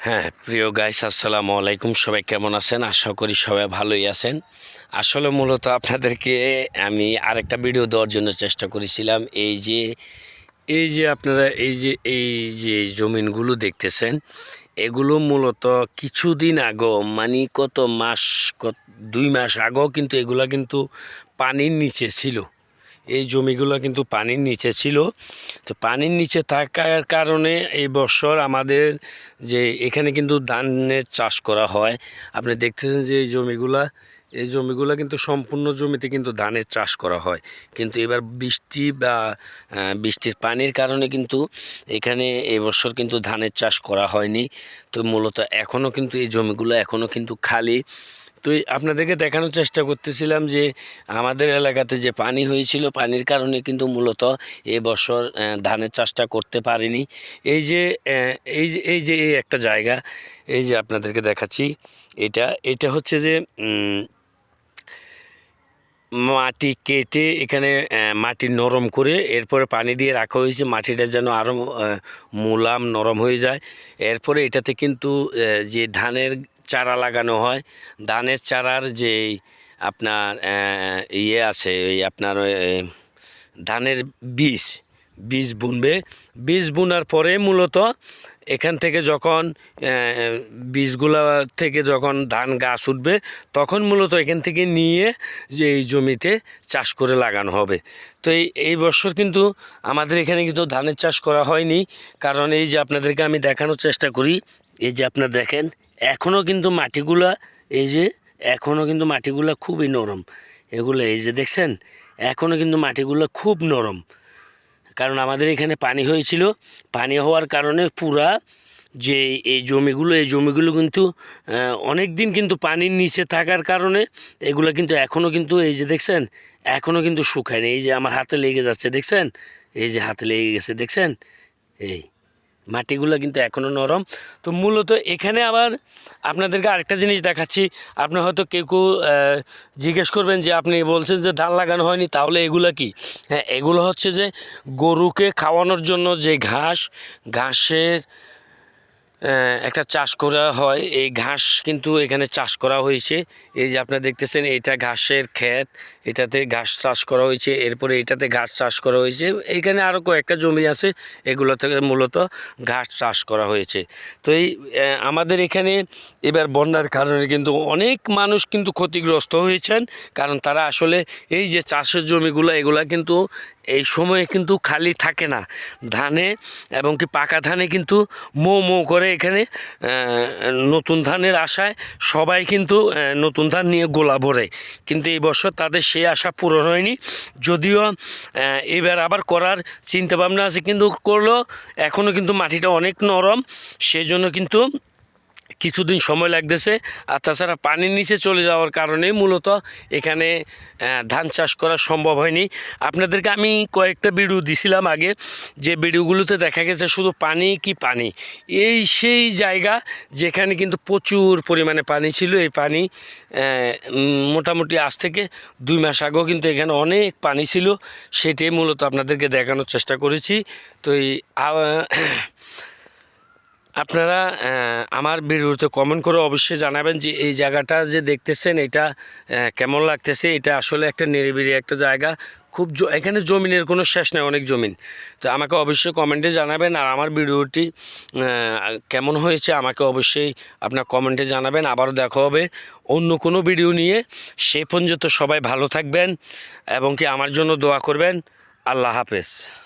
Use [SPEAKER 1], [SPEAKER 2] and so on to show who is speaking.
[SPEAKER 1] হ্যাঁ, প্রিয় গাইস, আসসালামু আলাইকুম। সবাই কেমন আছেন? আশা করি সবাই ভালোই আছেন। আসলে মূলত আপনাদেরকে আমি আরেকটা ভিডিও দেওয়ার জন্য চেষ্টা করেছিলাম। এই যে আপনারা এই যে জমিনগুলো দেখতেছেন, এগুলো মূলত কিছুদিন আগেও, মানে কত মাস, 2 মাস আগেও কিন্তু এগুলা কিন্তু পানির নিচে ছিল। এই জমিগুলো কিন্তু পানির নিচে ছিল। তো পানির নিচে থাকার কারণে এই বছর আমাদের যে এখানে কিন্তু ধানের চাষ করা হয়। আপনি দেখতেছেন যে এই জমিগুলা কিন্তু সম্পূর্ণ জমিতে কিন্তু ধানের চাষ করা হয়। কিন্তু এবার বৃষ্টির পানির কারণে কিন্তু এখানে এবছর কিন্তু ধানের চাষ করা হয়নি। তো মূলত এখনও কিন্তু এই জমিগুলো এখনও কিন্তু খালি। তো আপনাদেরকে দেখানোর চেষ্টা করতেছিলাম যে আমাদের এলাকাতে যে পানি হয়েছিল, পানির কারণে কিন্তু মূলত এবছর ধানের চাষটা করতে পারিনি। এই যে একটা জায়গা, এই যে আপনাদেরকে দেখাচ্ছি, এটা হচ্ছে যে মাটি কেটে এখানে মাটি নরম করে এরপরে পানি দিয়ে রাখা হয়েছে, মাটিটা যেন আরও মুলাম নরম হয়ে যায়। এরপরে এটাতে কিন্তু যে ধানের চারা লাগানো হয়, ধানের চারার যে আপনার ইয়ে আছে, ওই আপনার ধানের বীজ বুনবে। বীজ বোনার পরে মূলত এখান থেকে যখন বীজগুলা থেকে যখন ধান গাছ উঠবে, তখন মূলত এখান থেকে নিয়ে যে এই জমিতে চাষ করে লাগানো হবে। তো এই বছর কিন্তু আমাদের এখানে কিন্তু ধানের চাষ করা হয়নি, কারণ এই যে আপনাদেরকে আমি দেখানোর চেষ্টা করি, এই যে আপনারা দেখেন এখনও কিন্তু মাটিগুলা খুবই নরম। এগুলো এই যে দেখছেন, এখনও কিন্তু মাটিগুলো খুব নরম, কারণ আমাদের এখানে পানি হয়েছিল। পানি হওয়ার কারণে পুরা যে এই জমিগুলো কিন্তু অনেক দিন কিন্তু পানির নিচে থাকার কারণে এগুলো কিন্তু এখনও কিন্তু এই যে দেখছেন, এখনও কিন্তু শুকায়নি। এই যে আমার হাতে লেগে যাচ্ছে, দেখছেন, এই যে হাতে লেগে গেছে, দেখছেন, এই মাটিগুলো কিন্তু এখনও নরম। তো মূলত এখানে আবার আপনাদেরকে আরেকটা জিনিস দেখাচ্ছি। আপনি হয়তো কেউ জিজ্ঞেস করবেন যে আপনি বলছেন যে ধান লাগানো হয়নি, তাহলে এগুলো কি? হ্যাঁ, এগুলো হচ্ছে যে গরুকে খাওয়ানোর জন্য যে ঘাসের একটা চাষ করা হয়। এই ঘাস কিন্তু এখানে চাষ করা হয়েছে। এই যে আপনারা দেখতেছেন, এটা ঘাসের ক্ষেত, এটাতে ঘাস চাষ করা হয়েছে, এরপরে এটাতে ঘাস চাষ করা হয়েছে। এইখানে আরও কয়েকটা জমি আছে, এগুলো থেকে মূলত ঘাস চাষ করা হয়েছে। তো আমাদের এখানে এবার বন্যার কারণে কিন্তু অনেক মানুষ কিন্তু ক্ষতিগ্রস্ত হয়েছেন, কারণ তারা আসলে এই যে চাষের জমিগুলো, এগুলা কিন্তু এই সময়ে কিন্তু খালি থাকে না। ধানে এবং কি পাকা ধানে কিন্তু মো করে এখানে নতুন ধানের আশায় সবাই কিন্তু নতুন ধান নিয়ে গোলা ভরে, কিন্তু এই বছর তাদের সেই আশা পূরণ হয়নি। যদিও এবার আবার করার চিন্তাভাবনা আছে, কিন্তু করলেও এখনও কিন্তু মাটিটা অনেক নরম, সেজন্য কিন্তু কিছুদিন সময় লাগতেছে। আর তাছাড়া পানির নিচে চলে যাওয়ার কারণে মূলত এখানে ধান চাষ করা সম্ভব হয়নি। আপনাদেরকে আমি কয়েকটা ভিডিও দিছিলাম আগে, যে ভিডিওগুলোতে দেখা গেছে শুধু পানি। সেই জায়গা যেখানে কিন্তু প্রচুর পরিমাণে পানি ছিল। এই পানি মোটামুটি আজ থেকে 2 মাস আগেও কিন্তু এখানে অনেক পানি ছিল। সেটাই মূলত আপনাদেরকে দেখানোর চেষ্টা করেছি। তো আপনারা আমার ভিডিওতে কমেন্ট করে অবশ্যই জানাবেন যে এই জায়গাটা যে দেখতেছেন, এটা কেমন লাগতেছে। এটা আসলে একটা নিরিবিলি একটা জায়গা, খুব এখানে জমিনের কোনো শেষ নেই, অনেক জমিন। তো আমাকে অবশ্যই কমেন্টে জানাবেন, আর আমার ভিডিওটি কেমন হয়েছে আমাকে অবশ্যই আপনার কমেন্টে জানাবেন। আবারও দেখা হবে অন্য কোনো ভিডিও নিয়ে। সে পর্যন্ত সবাই ভালো থাকবেন এবং কি আমার জন্য দোয়া করবেন। আল্লাহ হাফেজ।